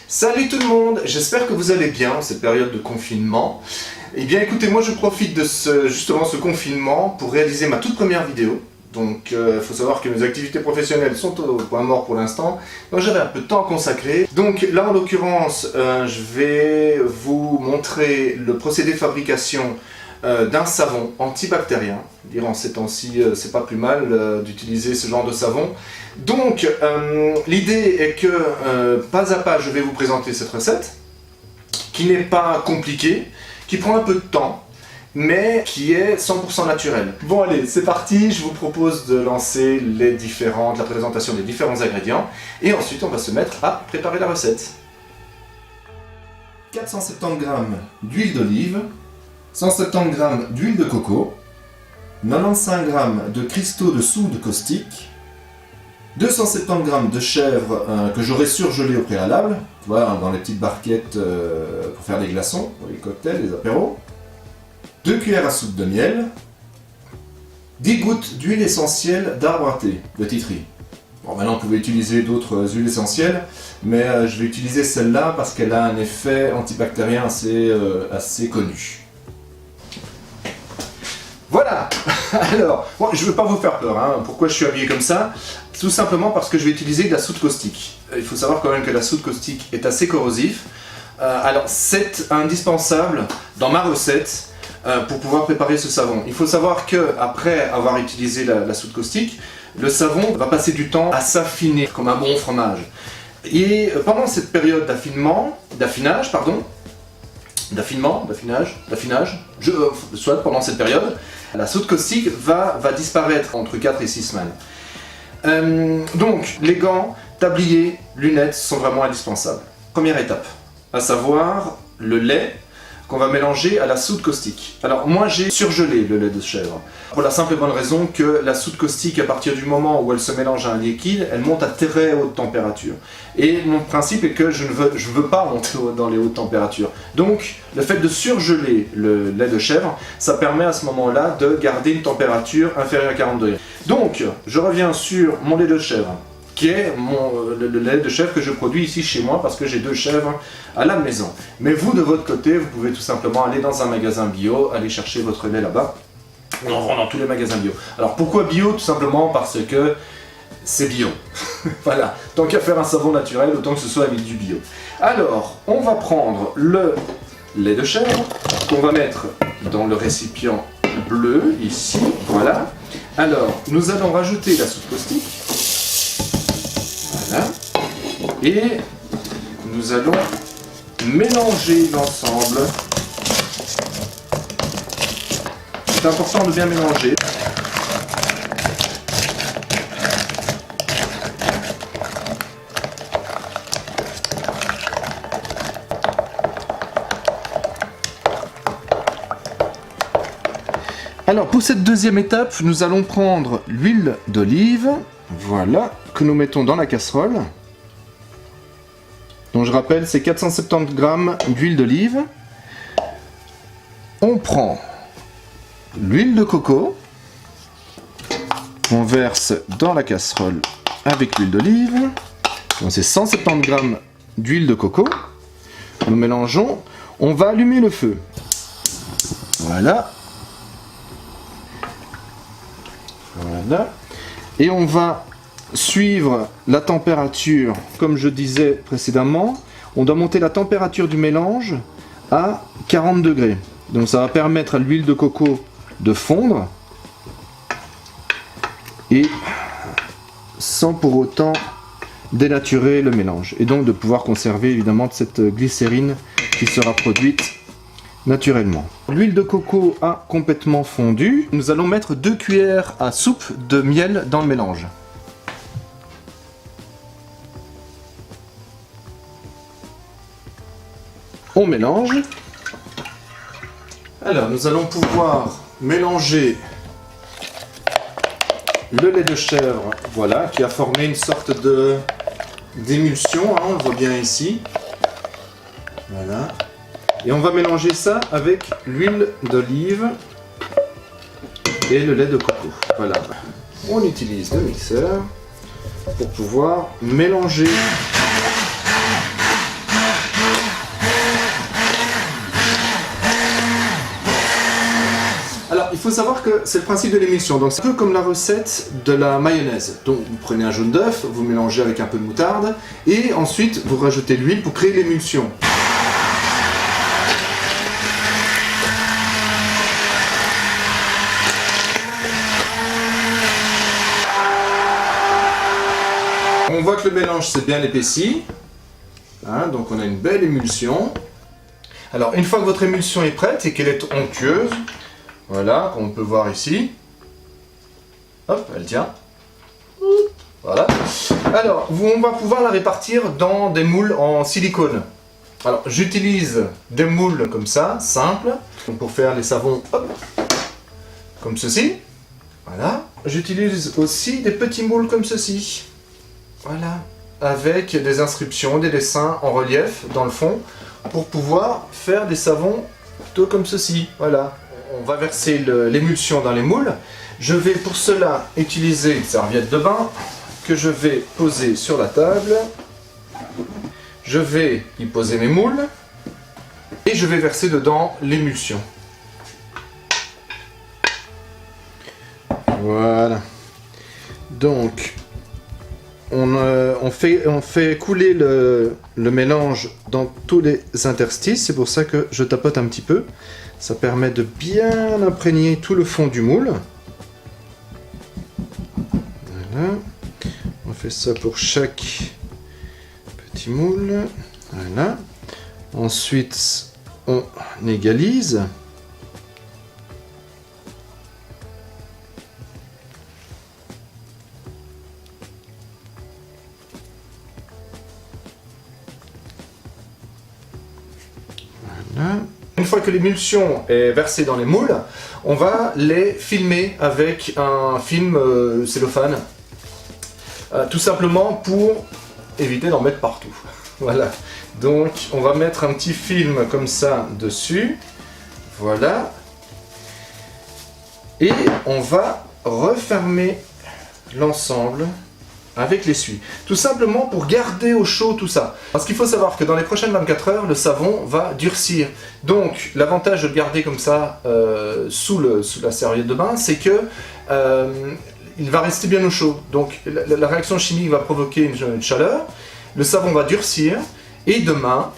Salut tout le monde, j'espère que vous allez bien en cette période de confinement. Eh bien écoutez, moi je profite de justement ce confinement pour réaliser ma toute première vidéo. Donc il faut savoir que mes activités professionnelles sont au point mort pour l'instant, donc j'avais un peu de temps à consacrer. Donc là en l'occurrence, je vais vous montrer le procédé de fabrication d'un savon antibactérien. En ces temps-ci, c'est pas plus mal d'utiliser ce genre de savon. Donc l'idée est que pas à pas je vais vous présenter cette recette, qui n'est pas compliquée, qui prend un peu de temps, mais qui est 100% naturelle. Bon allez, c'est parti, je vous propose de lancer la présentation des différents ingrédients, et ensuite on va se mettre à préparer la recette. 470 g d'huile d'olive, 170 g d'huile de coco, 95 g de cristaux de soude caustique, 270 g de chèvre que j'aurais surgelé au préalable, tu vois, dans les petites barquettes pour faire des glaçons, pour les cocktails, les apéros, 2 cuillères à soupe de miel, 10 gouttes d'huile essentielle d'arbre à thé, de tea tree. Bon, maintenant vous pouvez utiliser d'autres huiles essentielles, mais je vais utiliser celle-là parce qu'elle a un effet antibactérien assez connu. Voilà. Alors, bon, je ne veux pas vous faire peur, hein. Pourquoi je suis habillé comme ça? Tout simplement parce que je vais utiliser de la soude caustique. Il faut savoir quand même que la soude caustique est assez corrosif. Alors c'est indispensable dans ma recette pour pouvoir préparer ce savon. Il faut savoir qu'après avoir utilisé la soude caustique, le savon va passer du temps à s'affiner comme un bon fromage. Et pendant cette période d'affinage, soit pendant cette période, la soude caustique va disparaître entre 4 et 6 semaines. Donc, les gants, tabliers, lunettes sont vraiment indispensables. Première étape, à savoir le lait qu'on va mélanger à la soude caustique. Alors moi j'ai surgelé le lait de chèvre, pour la simple et bonne raison que la soude caustique, à partir du moment où elle se mélange à un liquide, elle monte à très haute température. Et mon principe est que je ne veux pas monter dans les hautes températures. Donc le fait de surgeler le lait de chèvre, ça permet à ce moment-là de garder une température inférieure à 40 degrés. Donc je reviens sur mon lait de chèvre, qui est le lait de chèvre que je produis ici chez moi parce que j'ai 2 chèvres à la maison. Mais vous, de votre côté, vous pouvez tout simplement aller dans un magasin bio, aller chercher votre lait là-bas. On en vend dans tous les magasins bio. Alors pourquoi bio? Tout simplement parce que c'est bio. Voilà, tant qu'à faire un savon naturel, autant que ce soit avec du bio. Alors, on va prendre le lait de chèvre qu'on va mettre dans le récipient bleu, ici, voilà. Alors, nous allons rajouter la soude caustique. Voilà. Et nous allons mélanger l'ensemble. C'est important de bien mélanger. Alors pour cette deuxième étape, nous allons prendre l'huile d'olive, voilà, que nous mettons dans la casserole. Donc je rappelle, c'est 470 g d'huile d'olive. On prend l'huile de coco, on verse dans la casserole avec l'huile d'olive. Donc c'est 170 g d'huile de coco. Nous mélangeons, on va allumer le feu. Voilà. Voilà. Et on va suivre la température, comme je disais précédemment, on doit monter la température du mélange à 40 degrés. Donc ça va permettre à l'huile de coco de fondre et sans pour autant dénaturer le mélange. Et donc de pouvoir conserver évidemment cette glycérine qui sera produite naturellement. L'huile de coco a complètement fondu. Nous allons mettre 2 cuillères à soupe de miel dans le mélange. On mélange. Alors nous allons pouvoir mélanger le lait de chèvre, voilà, qui a formé une sorte d'émulsion, hein, on le voit bien ici. Voilà. Et on va mélanger ça avec l'huile d'olive et le lait de coco. Voilà. On utilise le mixeur pour pouvoir mélanger faut savoir que c'est le principe de l'émulsion. Donc c'est un peu comme la recette de la mayonnaise. Donc vous prenez un jaune d'œuf, vous mélangez avec un peu de moutarde et ensuite vous rajoutez l'huile pour créer l'émulsion. On voit que le mélange s'est bien épaissi. Hein, donc on a une belle émulsion. Alors une fois que votre émulsion est prête et qu'elle est onctueuse, voilà, comme on peut voir ici. Hop, elle tient. Voilà. Alors, on va pouvoir la répartir dans des moules en silicone. Alors, j'utilise des moules comme ça, simples, pour faire les savons, hop, comme ceci. Voilà. J'utilise aussi des petits moules comme ceci. Voilà. Avec des inscriptions, des dessins en relief dans le fond, pour pouvoir faire des savons plutôt comme ceci. Voilà. On va verser l'émulsion dans les moules. Je vais pour cela utiliser une serviette de bain que je vais poser sur la table. Je vais y poser mes moules et je vais verser dedans l'émulsion. Voilà. Donc, on fait couler le mélange dans tous les interstices. C'est pour ça que je tapote un petit peu. Ça permet de bien imprégner tout le fond du moule. Voilà. On fait ça pour chaque petit moule. Voilà. Ensuite, on égalise. Voilà. Une fois que l'émulsion est versée dans les moules, on va les filmer avec un film cellophane. Tout simplement pour éviter d'en mettre partout. Voilà. Donc on va mettre un petit film comme ça dessus. Voilà. Et on va refermer l'ensemble avec l'essuie. Tout simplement pour garder au chaud tout ça. Parce qu'il faut savoir que dans les prochaines 24 heures, le savon va durcir. Donc l'avantage de le garder comme ça sous la serviette de bain, c'est que il va rester bien au chaud. Donc la réaction chimique va provoquer une chaleur, le savon va durcir, et demain,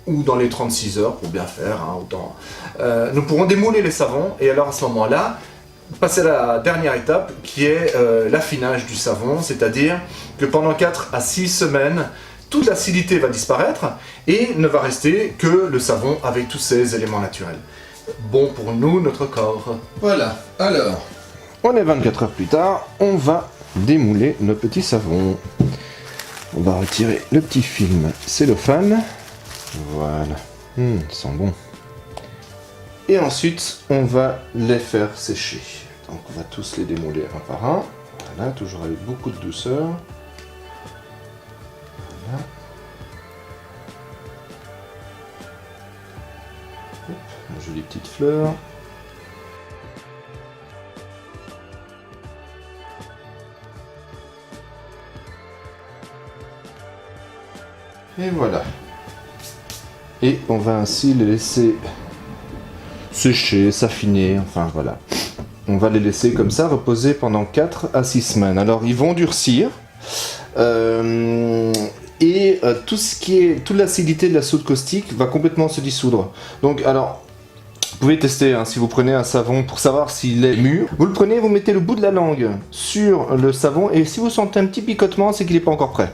ou dans les 36 heures, pour bien faire, hein, nous pourrons démouler les savons, et alors à ce moment-là, passer à la dernière étape qui est l'affinage du savon, c'est-à-dire que pendant 4 à 6 semaines, toute l'acidité va disparaître et ne va rester que le savon avec tous ses éléments naturels. Bon pour nous, notre corps. Voilà, alors, on est 24 heures plus tard, on va démouler nos petits savons. On va retirer le petit film cellophane. Voilà, ils sont bons. Et ensuite, on va les faire sécher. Donc on va tous les démouler un par un. Voilà, toujours avec beaucoup de douceur. Voilà. Hop, une jolie petite fleur. Et voilà. Et on va ainsi les laisser sécher, s'affiner, enfin voilà. On va les laisser comme ça reposer pendant 4 à 6 semaines. Alors ils vont durcir et toute l'acidité de la soude caustique va complètement se dissoudre. Donc alors, vous pouvez tester hein, si vous prenez un savon pour savoir s'il est mûr. Vous le prenez, vous mettez le bout de la langue sur le savon et si vous sentez un petit picotement, c'est qu'il n'est pas encore prêt.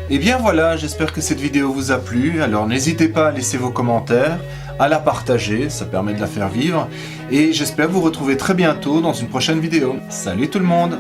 Et bien voilà, j'espère que cette vidéo vous a plu, alors n'hésitez pas à laisser vos commentaires, à la partager, ça permet de la faire vivre, et j'espère vous retrouver très bientôt dans une prochaine vidéo. Salut tout le monde!